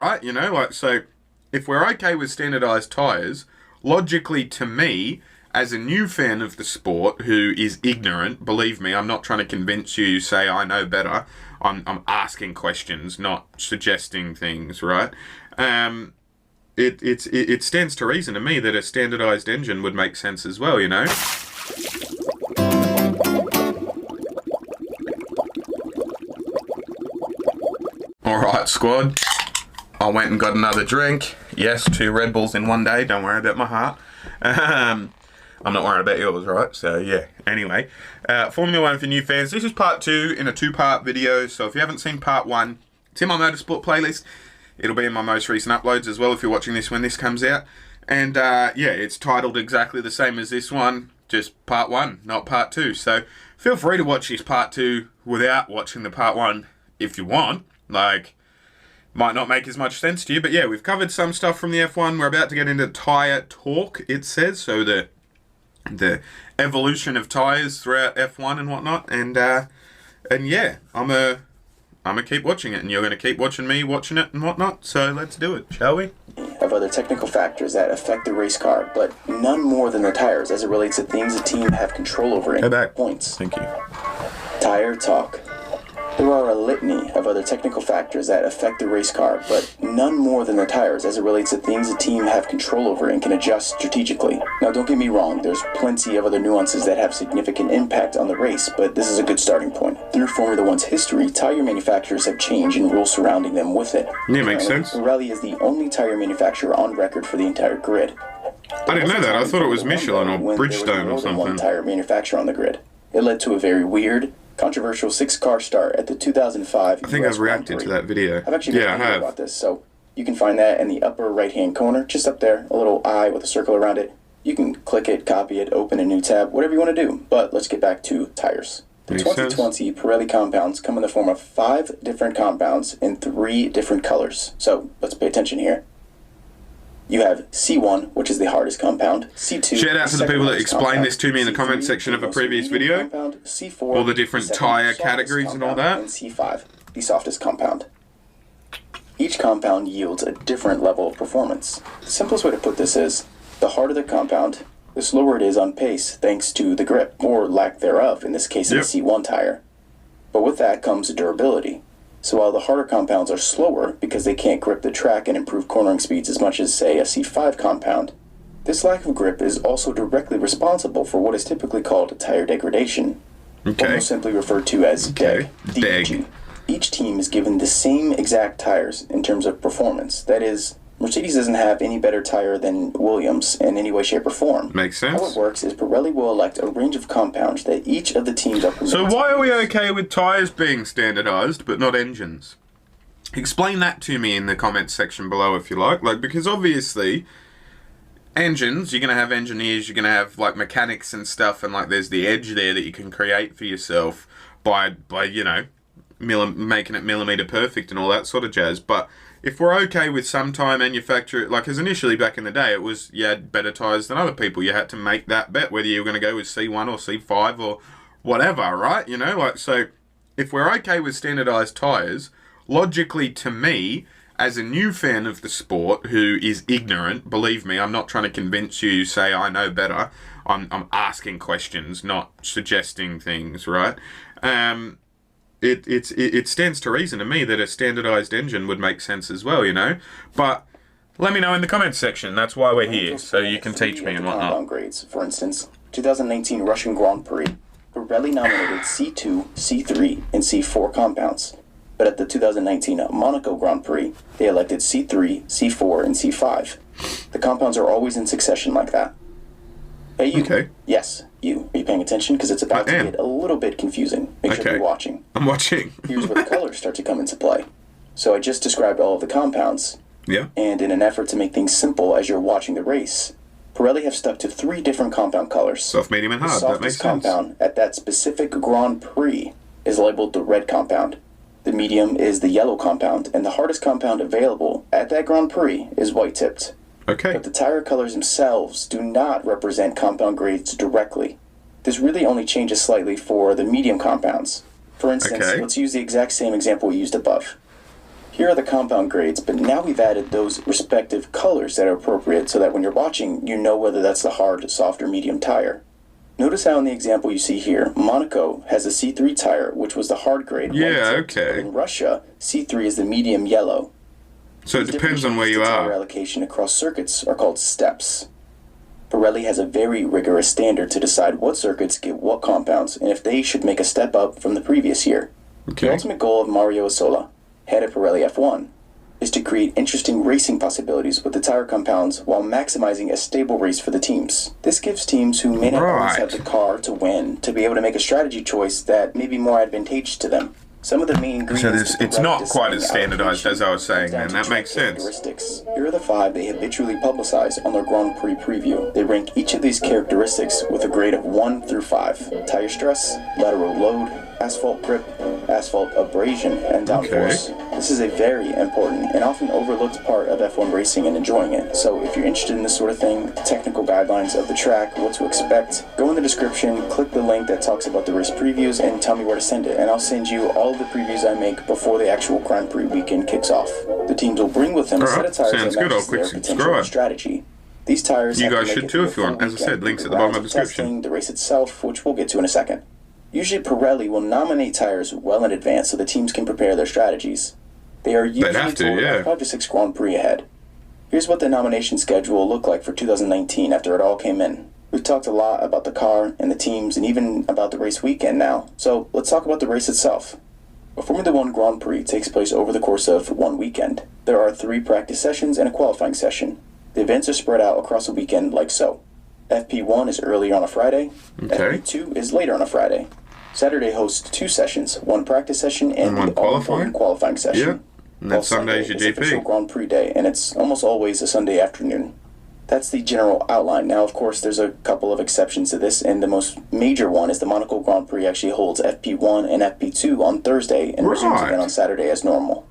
right? You know, like, so if we're okay with standardized tires, logically to me, as a new fan of the sport who is ignorant, believe me, I'm not trying to convince you, say I know better. I'm asking questions, not suggesting things, right? It stands to reason to me that a standardized engine would make sense as well, you know? Alright, squad. I went and got another drink. Yes, 2 Red Bulls in one day. Don't worry about my heart. I'm not worried about yours, right? So, yeah. Anyway, Formula 1 for new fans. This is part 2 in a 2-part video. So, if you haven't seen part 1, it's in my motorsport playlist. It'll be in my most recent uploads as well if you're watching this when this comes out. And, yeah, it's titled exactly the same as this one. Just part 1, not part 2. So, feel free to watch this part 2 without watching the part 1 if you want. Like, might not make as much sense to you. But, yeah, we've covered some stuff from the F1. We're about to get into tyre talk, it says. So, the evolution of tires throughout F1 and whatnot, and yeah, I'm gonna keep watching it, and you're gonna keep watching me watching it and whatnot. So let's do it, shall we? Of other technical factors that affect the race car, but none more than the tires as it relates to things a team have control over in points. Thank you. Tire talk. There are a litany of other technical factors that affect the race car, but none more than the tires as it relates to things a team have control over and can adjust strategically. Now, don't get me wrong, there's plenty of other nuances that have significant impact on the race, but this is a good starting point. Through Formula One's history, tire manufacturers have changed and rules surrounding them with it. Yeah, makes sense. Pirelli is the only tire manufacturer on record for the entire grid. I didn't know that. I thought it was Michelin or Bridgestone or something. One tire manufacturer on the grid. It led to a very weird, controversial 6-car start at the 2005 I think I've reacted to that video. I've actually been thinking about this, so you can find that in the upper right-hand corner, just up there, a little eye with a circle around it. You can click it, copy it, open a new tab, whatever you want to do. But let's get back to tires. The 2020 Pirelli compounds come in the form of 5 different compounds in 3 different colors. So let's pay attention here. You have C1, which is the hardest compound. C2. Shout out to the people that explained this to me in the comment section of a previous video. C4, all the different tire categories and all that. And C5, the softest compound. Each compound yields a different level of performance. The simplest way to put this is, the harder the compound, the slower it is on pace thanks to the grip, or lack thereof, in this case of a C1 tire. But with that comes durability. So while the harder compounds are slower because they can't grip the track and improve cornering speeds as much as, say, a C5 compound, this lack of grip is also directly responsible for what is typically called tire degradation, almost simply referred to as DEG. Each team is given the same exact tires in terms of performance. That is, Mercedes doesn't have any better tire than Williams in any way, shape, or form. Makes sense. How it works is Pirelli will elect a range of compounds that each of the teams are permitted. So why are we okay with tires being standardized but not engines? Explain that to me in the comments section below if you like. Because obviously, engines, you're going to have engineers, you're going to have like mechanics and stuff, and like there's the edge there that you can create for yourself by you know, making it millimeter perfect and all that sort of jazz. But if we're okay with some tire manufacturer, like as initially back in the day, it was you had better tires than other people. You had to make that bet whether you were going to go with C1 or C5 or whatever, right? You know, like, so if we're okay with standardized tires, logically to me, as a new fan of the sport who is ignorant, believe me, I'm not trying to convince you, say I know better. I'm asking questions, not suggesting things, right? It stands to reason to me that a standardized engine would make sense as well, you know? But let me know in the comments section. That's why we're here, so you can teach me and whatnot. Grades. For instance, 2019 Russian Grand Prix, Pirelli nominated C2, C3, and C4 compounds. But at the 2019 Monaco Grand Prix, they elected C3, C4, and C5. The compounds are always in succession like that. Hey, you. Okay. Yes, you. Are you paying attention? Because it's about to get a little bit confusing. Make sure you're watching. I'm watching. Here's where the colors start to come into play. So I just described all of the compounds. Yeah. And in an effort to make things simple as you're watching the race, Pirelli have stuck to 3 different compound colors. Soft, medium, and hard. That makes sense. The softest compound at that specific Grand Prix is labeled the red compound. The medium is the yellow compound, and the hardest compound available at that Grand Prix is white-tipped. Okay. But the tire colors themselves do not represent compound grades directly. This really only changes slightly for the medium compounds. For instance, let's use the exact same example we used above. Here are the compound grades, but now we've added those respective colors that are appropriate so that when you're watching, you know whether that's the hard, soft, or medium tire. Notice how in the example you see here, Monaco has a C3 tire, which was the hard grade. Yeah, okay. In Russia, C3 is the medium yellow. So it depends on where you Tire are. allocation across circuits are called steps. Pirelli has a very rigorous standard to decide what circuits get what compounds and if they should make a step up from the previous year. Okay. The ultimate goal of Mario Isola, head of Pirelli F1, is to create interesting racing possibilities with the tire compounds while maximizing a stable race for the teams. This gives teams who may not always have the car to win to be able to make a strategy choice that may be more advantageous to them. Some of the main ingredients it's not quite as standardized as I was saying, man. That makes sense. Here are the 5 they habitually publicize on their Grand Prix preview. They rank each of these characteristics with a grade of 1 through 5. Tire stress, lateral load, asphalt grip, asphalt abrasion, and downforce. This is a very important and often overlooked part of F1 racing and enjoying it. So if you're interested in this sort of thing, the technical guidelines of the track, what to expect, go in the description, click the link that talks about the race previews, and tell me where to send it. And I'll send you all of the previews I make before the actual Grand Prix weekend kicks off. The teams will bring with them a set of tires that matches their potential and strategy. These tires you guys should too if you want. As I said, links at the bottom of the description. The race itself, which we'll get to in a second. Usually Pirelli will nominate tires well in advance so the teams can prepare their strategies. They are usually told about 5 to 6 Grand Prix ahead. Here's what the nomination schedule will look like for 2019 after it all came in. We've talked a lot about the car and the teams and even about the race weekend now, so let's talk about the race itself. A Formula 1 Grand Prix takes place over the course of one weekend. There are 3 practice sessions and a qualifying session. The events are spread out across a weekend like so. FP1 is earlier on a Friday, FP2 is later on a Friday. Saturday hosts 2 sessions, one practice session and the all-important qualifying session. Yeah. And then Sunday's your GP. Official Grand Prix day, and it's almost always a Sunday afternoon. That's the general outline. Now, of course, there's a couple of exceptions to this, and the most major one is the Monaco Grand Prix actually holds FP1 and FP2 on Thursday and resumes again on Saturday as normal.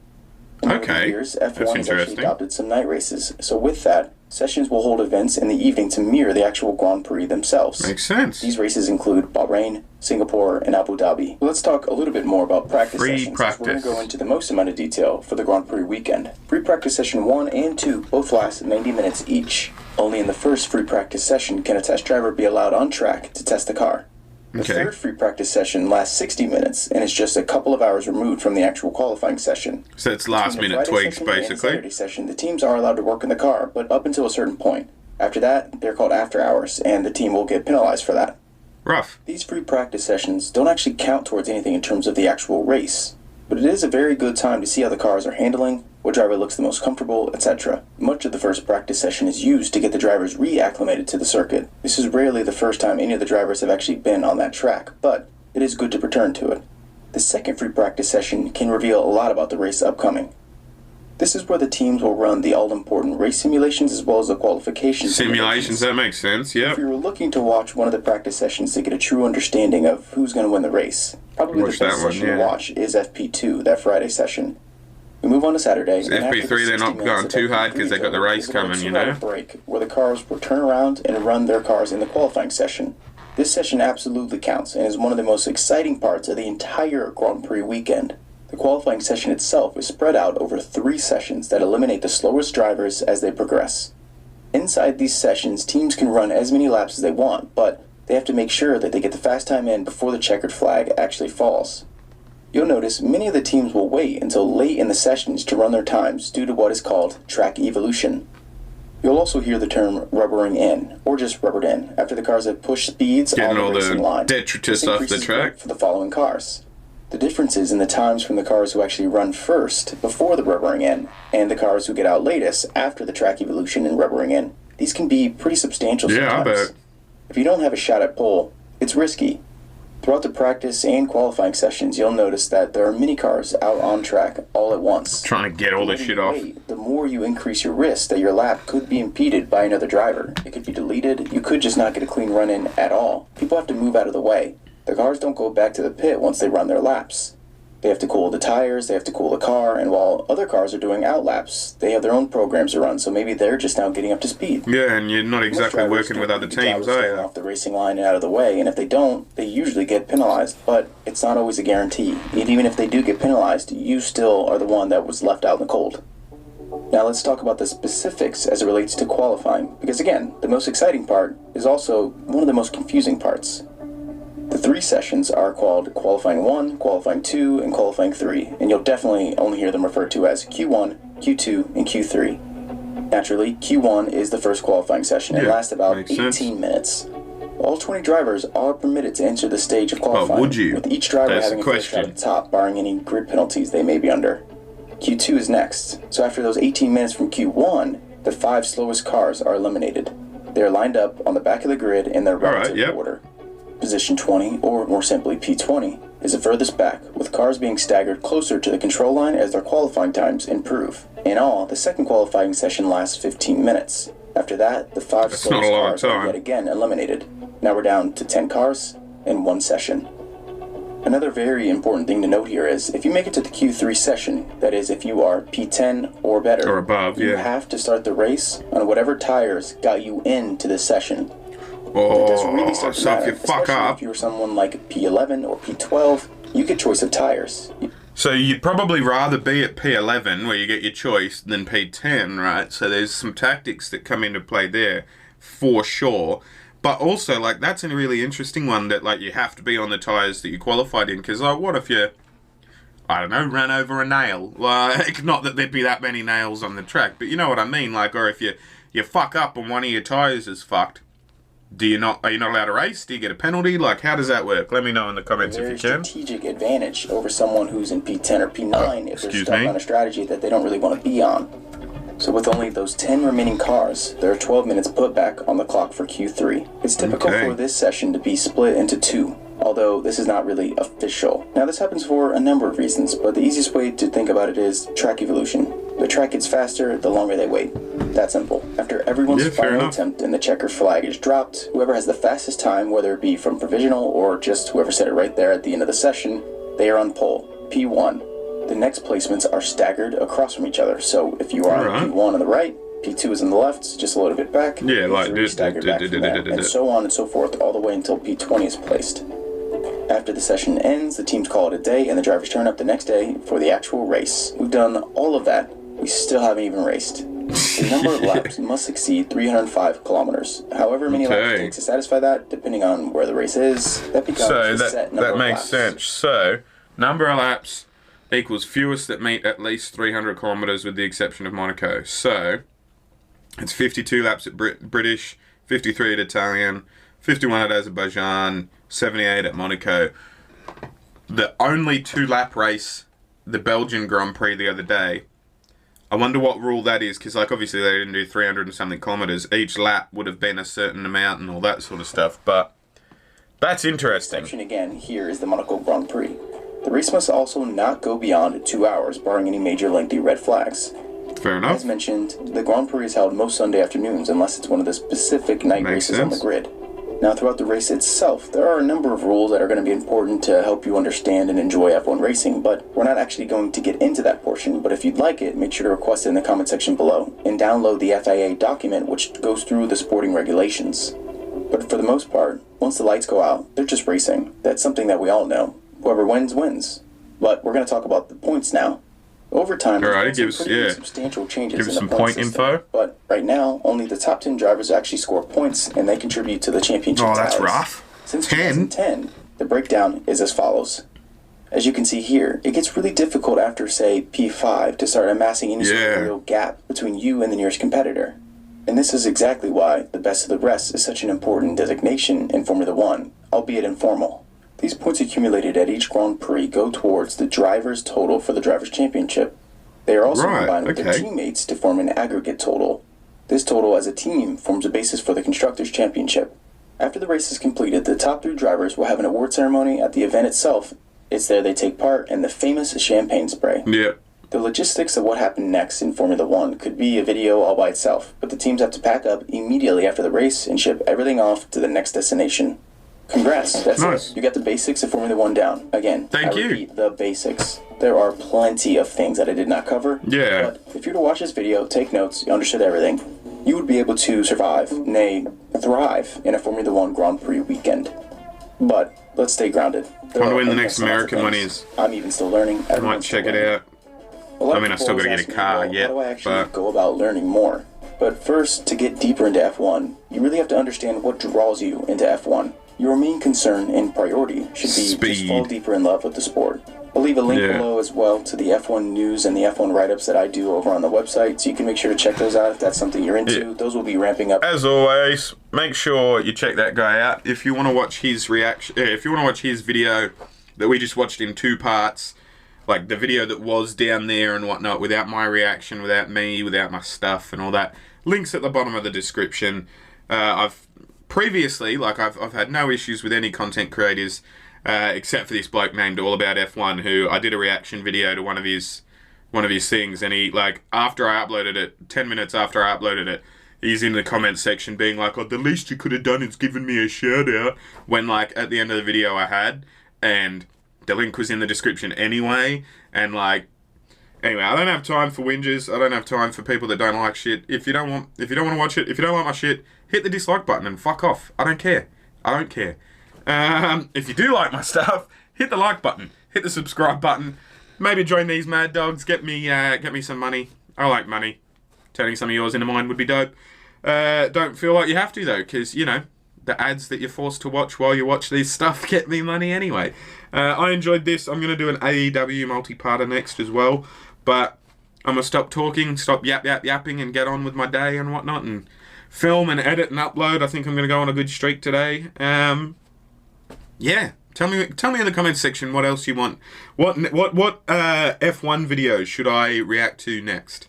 In recent years, F1 has actually adopted some night races, so with that, sessions will hold events in the evening to mirror the actual Grand Prix themselves. Makes sense. These races include Bahrain, Singapore, and Abu Dhabi. Let's talk a little bit more about practice sessions. We're going to go into the most amount of detail for the Grand Prix weekend. Free practice session 1 and 2 both last 90 minutes each. Only in the first free practice session can a test driver be allowed on track to test the car. The third free practice session lasts 60 minutes and is just a couple of hours removed from the actual qualifying session. So it's last minute tweaks, basically. And Saturday session, the teams are allowed to work in the car, but up until a certain point. After that, they're called after hours, and the team will get penalized for that. Rough. These free practice sessions don't actually count towards anything in terms of the actual race, but it is a very good time to see how the cars are handling, what driver looks the most comfortable, etc. Much of the first practice session is used to get the drivers reacclimated to the circuit. This is rarely the first time any of the drivers have actually been on that track, but it is good to return to it. The second free practice session can reveal a lot about the race upcoming. This is where the teams will run the all-important race simulations as well as the qualification simulations. That makes sense, yeah. If you were looking to watch one of the practice sessions to get a true understanding of who's going to win the race, probably the best session to watch is FP2, that Friday session. We move on to Saturday. So FP3, they're not going too hard because they got the race coming, you know? Break where the cars will turn around and run their cars in the qualifying session. This session absolutely counts and is one of the most exciting parts of the entire Grand Prix weekend. The qualifying session itself is spread out over 3 sessions that eliminate the slowest drivers as they progress. Inside these sessions, teams can run as many laps as they want, but they have to make sure that they get the fast time in before the checkered flag actually falls. You'll notice many of the teams will wait until late in the sessions to run their times due to what is called track evolution. You'll also hear the term rubbering in, or just rubbered in, after the cars have pushed speeds on the racing line. Getting all the detritus off the track. For the following cars. The differences in the times from the cars who actually run first before the rubbering in and the cars who get out latest after the track evolution and rubbering in, these can be pretty substantial sometimes. Yeah, I bet. If you don't have a shot at pole, it's risky. Throughout the practice and qualifying sessions, you'll notice that there are many cars out on track all at once. Trying to get all this shit off. The more you increase your risk that your lap could be impeded by another driver. It could be deleted. You could just not get a clean run in at all. People have to move out of the way. The cars don't go back to the pit once they run their laps. They have to cool the tires, they have to cool the car, and while other cars are doing outlaps, they have their own programs to run, so maybe they're just now getting up to speed. Yeah, and you're not exactly working with other teams, are you? Off the racing line and out of the way, and if they don't, they usually get penalized, but it's not always a guarantee. And even if they do get penalized, you still are the one that was left out in the cold. Now let's talk about the specifics as it relates to qualifying, because again, the most exciting part is also one of the most confusing parts. The 3 sessions are called Qualifying 1, Qualifying 2, and Qualifying 3, and you'll definitely only hear them referred to as Q1, Q2, and Q3. Naturally, Q1 is the first qualifying session and lasts about 18 minutes. All 20 drivers are permitted to enter the stage of qualifying, would you? with each driver That's having a first shot at the top, barring any grid penalties they may be under. Q2 is next, so after those 18 minutes from Q1, the 5 slowest cars are eliminated. They are lined up on the back of the grid in their relative order. Position 20, or more simply P20, is the furthest back, with cars being staggered closer to the control line as their qualifying times improve. In all, the second qualifying session lasts 15 minutes. After that, the 5 slowest cars are yet again eliminated. Now we're down to 10 cars in 1 session. Another very important thing to note here is, if you make it to the Q3 session, that is, if you are P10 or better, or above, you have to start the race on whatever tires got you into this session. Oh, really so if you fuck up... if you're someone like P11 or P12, you get choice of tires. So you'd probably rather be at P11, where you get your choice, than P10, right? So there's some tactics that come into play there, for sure. But also, like, that's a really interesting one, that, like, you have to be on the tyres that you qualified in, because, like, what if you, I don't know, ran over a nail? Like, not that there'd be that many nails on the track, but you know what I mean? Like, or if you fuck up and one of your tyres is fucked, are you not allowed to race? Do you get a penalty? Like, how does that work? Let me know in the comments if you can. Strategic advantage over someone who's in P10 or P9 if they're stuck on a strategy that they don't really want to be on. So with only those 10 remaining cars, there are 12 minutes put back on the clock for Q3. It's typical for this session to be split into 2, although this is not really official. Now this happens for a number of reasons, but the easiest way to think about it is track evolution. The track gets faster the longer they wait. That simple. After everyone's final attempt and the checker flag is dropped, whoever has the fastest time, whether it be from provisional or just whoever said it right there at the end of the session, they are on pole, P1. The next placements are staggered across from each other, so if you are on P1 on the right, P2 is on the left, just a little bit back, P3 staggered back from there, and so on and so forth, all the way until P20 is placed. After the session ends, the teams call it a day, and the drivers turn up the next day for the actual race. We've done all of that. We still haven't even raced. The number of laps must exceed 305 kilometers. However many laps it takes to satisfy that, depending on where the race is, that becomes the set number of laps. That makes sense. So, number of laps equals fewest that meet at least 300 kilometers with the exception of Monaco. So, it's 52 laps at British, 53 at Italian, 51 at Azerbaijan, 78 at Monaco. The only 2-lap race, the Belgian Grand Prix the other day, I wonder what rule that is, because, like, obviously they didn't do 300 and something kilometers. Each lap would have been a certain amount and all that sort of stuff, but that's interesting. The exception again here is the Monaco Grand Prix. The race must also not go beyond 2 hours, barring any major lengthy red flags. Fair enough. As mentioned, the Grand Prix is held most Sunday afternoons, unless it's one of the specific night races on the grid. Now, throughout the race itself, there are a number of rules that are going to be important to help you understand and enjoy F1 racing, but we're not actually going to get into that portion. But if you'd like it, make sure to request it in the comment section below, and download the FIA document which goes through the sporting regulations. But for the most part, once the lights go out, they're just racing. That's something that we all know. Whoever wins, wins. But we're going to talk about the points now. Over time, there's been some pretty substantial changes in the point system, but right now, only the top 10 drivers actually score points, and they contribute to the championship tallies. That's rough. Since 2010, the breakdown is as follows. As you can see here, it gets really difficult after, say, P5 to start amassing any sort of real gap between you and the nearest competitor. And this is exactly why the best of the rest is such an important designation in Formula 1, albeit informal. These points accumulated at each Grand Prix go towards the driver's total for the Driver's Championship. They are also combined with their teammates to form an aggregate total. This total as a team forms a basis for the Constructors' Championship. After the race is completed, the top 3 drivers will have an award ceremony at the event itself. It's there they take part in the famous champagne spray. The logistics of what happened next in Formula 1 could be a video all by itself, but the teams have to pack up immediately after the race and ship everything off to the next destination. Congrats, that's Nice. it. You got the basics of Formula One down. Again, Thank I you. repeat, the basics. There are plenty of things that I did not cover. Yeah. But if you were to watch this video, take notes, you understood everything, you would be able to survive, nay, thrive in a Formula One Grand Prix weekend. But let's stay grounded. I wonder when the next American one is. I'm even still learning. I might check it out. I mean, I still gotta get a car yet, How do I actually but go about learning more? But first, to get deeper into F1, you really have to understand what draws you into F1. Your main concern and priority should be Speed. just fall deeper in love with the sport. I'll leave a link below as well to the F1 news and the F1 write-ups that I do over on the website, so you can make sure to check those out if that's something you're into. Yeah. Those will be ramping up. as always, make sure you check that guy out. If you want to watch his reaction, if you want to watch his video that we just watched in 2 parts, like the video that was down there and whatnot, without my reaction, without me, without my stuff and all that, links at the bottom of the description. I've previously, like, I've had no issues with any content creators, except for this bloke named All About F1, who I did a reaction video to one of his things, and he, like, after I uploaded it, 10 minutes after I uploaded it, he's in the comments section being like, oh, the least you could have done is given me a shout out, when, like, at the end of the video I had, and the link was in the description anyway, and, like, anyway, I don't have time for whingers. I don't have time for people that don't like shit. If you don't want to watch it, if you don't like my shit, hit the dislike button and fuck off. I don't care. I don't care. If you do like my stuff, hit the like button, hit the subscribe button. Maybe join these mad dogs. Get me some money. I like money. Turning some of yours into mine would be dope. Don't feel like you have to though, because you know the ads that you're forced to watch while you watch this stuff get me money anyway. I enjoyed this. I'm going to do an AEW multi-parter next as well. But I'm going to stop talking, stop yapping and get on with my day and whatnot and film and edit and upload. I think I'm going to go on a good streak today. Yeah. Tell me in the comments section what else you want. What F1 videos should I react to next?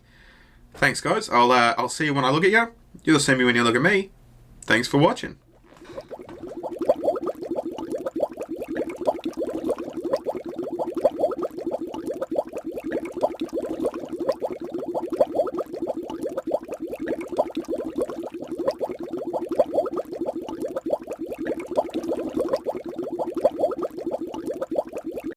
Thanks, guys. I'll see you when I look at you. You'll see me when you look at me. Thanks for watching.